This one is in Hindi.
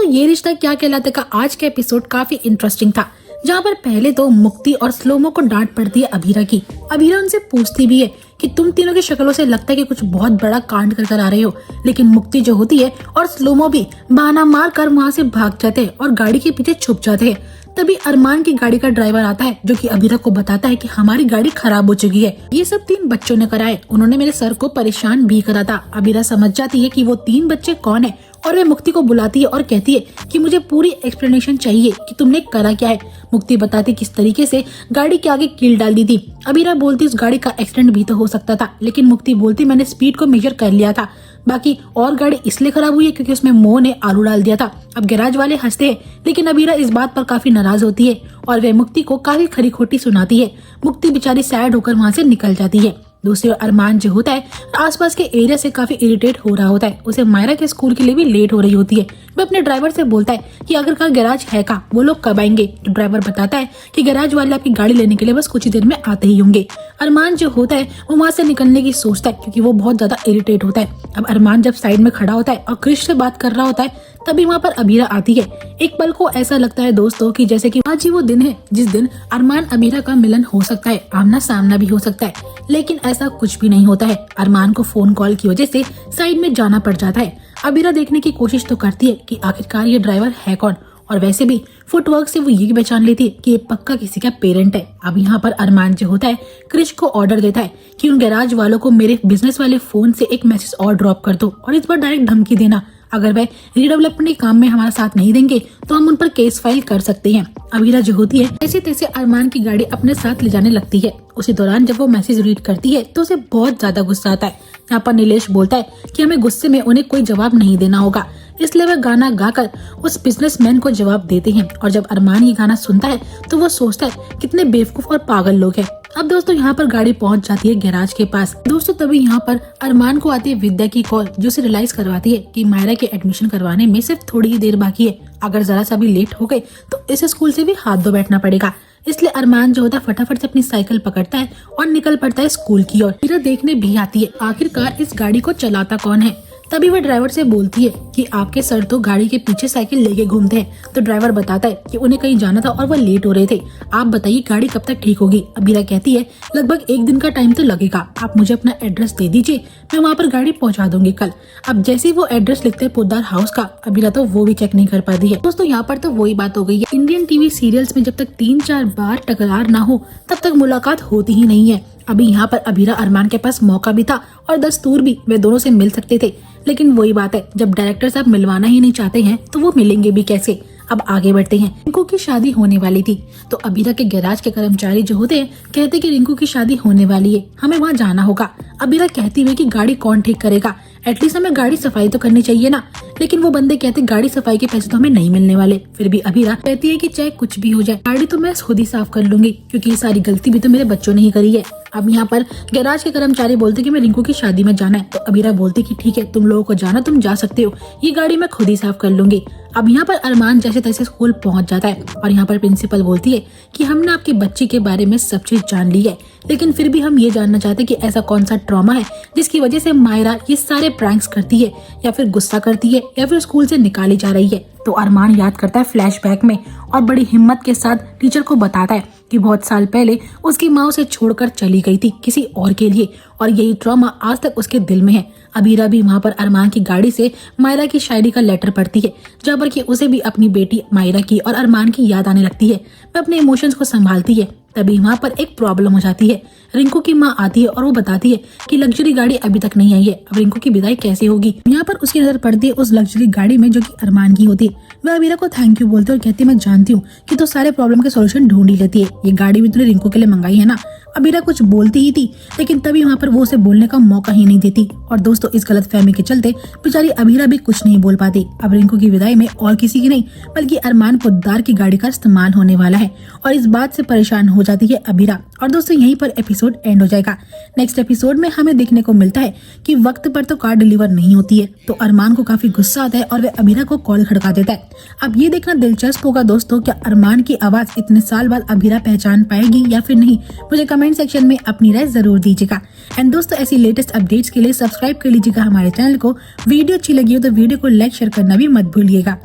ये रिश्ता क्या कहलाता का आज का एपिसोड काफी इंटरेस्टिंग था, जहाँ पर पहले तो मुक्ति और स्लोमो को डांट पड़ती है अभीरा की। अभीरा उनसे पूछती भी है कि तुम तीनों की शक्लों से लगता है कि कुछ बहुत बड़ा कांड कर आ रहे हो, लेकिन मुक्ति जो होती है और स्लोमो भी बहाना मार कर वहाँ से भाग जाते हैं और गाड़ी के पीछे छुप जाते हैं। तभी अरमान की गाड़ी का ड्राइवर आता है जो कि अभीरा को बताता है कि हमारी गाड़ी खराब हो चुकी है। ये सब 3 बच्चों ने कराए, उन्होंने मेरे सर को परेशान भी करा था। अभीरा समझ जाती है कि वो 3 बच्चे कौन है और वे मुक्ति को बुलाती है और कहती है कि मुझे पूरी एक्सप्लेनेशन चाहिए कि तुमने करा क्या है। मुक्ति बताती किस तरीके से गाड़ी के आगे कील डाल दी थी। अभीरा बोलती उस गाड़ी का एक्सीडेंट भी तो हो सकता था, लेकिन मुक्ति बोलती मैंने स्पीड को मेजर कर लिया था, बाकी और गाड़ी इसलिए खराब हुई है क्योंकि उसमें मोह ने आलू डाल दिया था। अब गैराज वाले हंसते हैं, लेकिन अभीरा इस बात पर काफी नाराज होती है और वे मुक्ति को काफी खरी खोटी सुनाती है। मुक्ति बेचारी सैड होकर वहाँ से निकल जाती है। दूसरी ओर अरमान जो होता है आसपास के एरिया से काफी इरिटेट हो रहा होता है। उसे मायरा के स्कूल के लिए भी लेट हो रही होती है। वह अपने ड्राइवर से बोलता है कि अगर कल गैराज है का वो लोग कब आएंगे। तो ड्राइवर बताता है कि गैराज वाले आपकी गाड़ी लेने के लिए बस कुछ ही देर में आते ही होंगे। अरमान जो होता है वो वहाँ से निकलने की सोचता है क्योंकि वो बहुत ज्यादा इरिटेट होता है। अब अरमान जब साइड में खड़ा होता है और क्रिश से बात कर रहा होता है, तभी वहाँ पर अभीरा आती है। एक पल को ऐसा लगता है दोस्तों कि जैसे कि आज ही वो दिन है जिस दिन अरमान अभीरा का मिलन हो सकता है, आमना सामना भी हो सकता है, लेकिन ऐसा कुछ भी नहीं होता है। अरमान को फोन कॉल की वजह से साइड में जाना पड़ जाता है। अभीरा देखने की कोशिश तो करती है कि आखिरकार ये ड्राइवर है कौन, और वैसे भी फुटवर्क से वो ये पहचान लेती है कि ये पक्का किसी का पेरेंट है। अब यहाँ पर अरमान जो होता है क्रिश को ऑर्डर देता है कि उन गैराज वालों को मेरे बिजनेस वाले फोन से एक मैसेज और ड्रॉप कर दो और इस बार डायरेक्ट धमकी देना, अगर वह रीडेवलपमेंट के काम में हमारा साथ नहीं देंगे तो हम उन पर केस फाइल कर सकते हैं। अभीरा जो होती है जैसे तैसे अरमान की गाड़ी अपने साथ ले जाने लगती है। उसी दौरान जब वो मैसेज रीड करती है तो उसे बहुत ज्यादा गुस्सा आता है। यहाँ पर नीलेश बोलता है कि हमें गुस्से में उन्हें कोई जवाब नहीं देना होगा, इसलिए वह गाना गाकर उस बिजनेसमैन को जवाब देते हैं। और जब अरमान ये गाना सुनता है तो वो सोचता है कितने बेवकूफ और पागल लोग हैं। अब दोस्तों यहाँ पर गाड़ी पहुँच जाती है गैराज के पास। दोस्तों तभी यहाँ पर अरमान को आती है विद्या की कॉल, जो उसे रियलाइज करवाती है कि मायरा के एडमिशन करवाने में सिर्फ थोड़ी ही देर बाकी है। अगर जरा सा भी लेट हो गए तो इस स्कूल से भी हाथ धो बैठना पड़ेगा। इसलिए अरमान जो होता है फटाफट से अपनी साइकिल पकड़ता है और निकल पड़ता है स्कूल की ओर। मीरा देखने भी आती है आखिरकार इस गाड़ी को चलाता कौन है। तभी वह ड्राइवर से बोलती है कि आपके सर तो गाड़ी के पीछे साइकिल लेके घूमते हैं। तो ड्राइवर बताता है कि उन्हें कहीं जाना था और वह लेट हो रहे थे, आप बताइए गाड़ी कब तक ठीक होगी। अभीरा कहती है लगभग 1 दिन का टाइम तो लगेगा, आप मुझे अपना एड्रेस दे दीजिए, मैं वहाँ पर गाड़ी पहुँचा दूंगी कल। अब जैसे ही वो एड्रेस लिखते हैं पोद्दार हाउस का, अभीरा तो वो भी चेक नहीं कर पाती है। दोस्तों यहाँ पर तो वही बात हो गई है, इंडियन टीवी सीरियल्स में जब तक 3-4 बार टकरार ना हो तब तक मुलाकात होती ही नहीं है। अभी यहाँ पर अभीरा अरमान के पास मौका भी था और दस्तूर भी, वे दोनों से मिल सकते थे, लेकिन वही बात है जब डायरेक्टर साहब मिलवाना ही नहीं चाहते हैं तो वो मिलेंगे भी कैसे। अब आगे बढ़ते हैं। रिंकू की शादी होने वाली थी तो अभीरा के गैराज के कर्मचारी जो होते हैं कहते कि रिंकू की शादी होने वाली है, हमें वहाँ जाना होगा। अभीरा कहती हुई कि गाड़ी कौन ठीक करेगा, एटलीस्ट हमें गाड़ी सफाई तो करनी चाहिए ना, लेकिन वो बंदे कहते गाड़ी सफाई के पैसे तो हमें नहीं मिलने वाले। फिर भी अभीरा कहती है कि चाहे कुछ भी हो जाए गाड़ी तो मैं खुद ही साफ कर लूंगी क्योंकि ये सारी गलती भी तो मेरे बच्चों ने ही करी है। अब यहाँ पर गैराज के कर्मचारी बोलते कि मैं रिंकू की शादी में जाना है, तो अभीरा बोलती कि ठीक है तुम लोगों को जाना, तुम जा सकते हो, ये गाड़ी मैं खुद ही साफ कर लूंगी। अब यहाँ पर अरमान जैसे तैसे स्कूल पहुंच जाता है और यहाँ पर प्रिंसिपल बोलती है कि हमने आपकी बच्ची के बारे में सब चीज जान ली है, लेकिन फिर भी हम ये जानना चाहते कि ऐसा कौन सा ट्रॉमा है जिसकी वजह से मायरा ये सारे प्रैंक्स करती है या फिर गुस्सा करती है या फिर स्कूल से निकाली जा रही है। तो अरमान याद करता है फ्लैशबैक में और बड़ी हिम्मत के साथ टीचर को बताता है कि बहुत साल पहले उसकी माँ उसे छोड़कर चली गई थी किसी और के लिए और यही ट्रॉमा आज तक उसके दिल में है। अभीरा भी वहाँ पर अरमान की गाड़ी से मायरा की शायरी का लेटर पढ़ती है, जहाँ पर कि उसे भी अपनी बेटी मायरा की और अरमान की याद आने लगती है। वह अपने इमोशंस को संभालती है। तभी वहाँ पर एक प्रॉब्लम हो जाती है। रिंकू की माँ आती है और वो बताती है कि लग्जरी गाड़ी अभी तक नहीं आई है, अब रिंकू की विदाई कैसे होगी। यहाँ पर उसकी नजर पड़ती है उस लग्जरी गाड़ी में जो कि अरमान की होती है। वह अभीरा को थैंक यू बोलती है और कहती है मैं जानती हूँ कि तो सारे प्रॉब्लम के सोल्यूशन ढूंढ ही लेती है, ये गाड़ी भी तूने रिंकू के लिए मंगाई है ना। अभीरा कुछ बोलती ही थी लेकिन तभी वहाँ पर वो उसे बोलने का मौका ही नहीं देती और दोस्तों इस गलतफहमी के चलते बेचारी अभीरा भी कुछ नहीं बोल पाती। अब रिंकू की विदाई में और किसी की नहीं बल्कि अरमान पोद्दार की गाड़ी का इस्तेमाल होने वाला है और इस बात से परेशान हो जाती है अभीरा। और दोस्तों यहीं पर एपिसोड एंड हो जाएगा। नेक्स्ट एपिसोड में हमें देखने को मिलता है कि वक्त पर तो कार डिलीवर नहीं होती है, तो अरमान को काफी गुस्सा आता है और वह अभीरा को कॉल खड़का देता है। अब ये देखना दिलचस्प होगा दोस्तों, क्या अरमान की आवाज इतने साल बाद अभीरा पहचान पाएगी या फिर नहीं। मुझे कमेंट सेक्शन में अपनी राय जरूर दीजिएगा। एंड दोस्तों ऐसी लेटेस्ट अपडेट्स के लिए सब्सक्राइब कर लीजिएगा हमारे चैनल को। वीडियो अच्छी लगी हो तो वीडियो को लाइक शेयर करना भी मत भूलिएगा।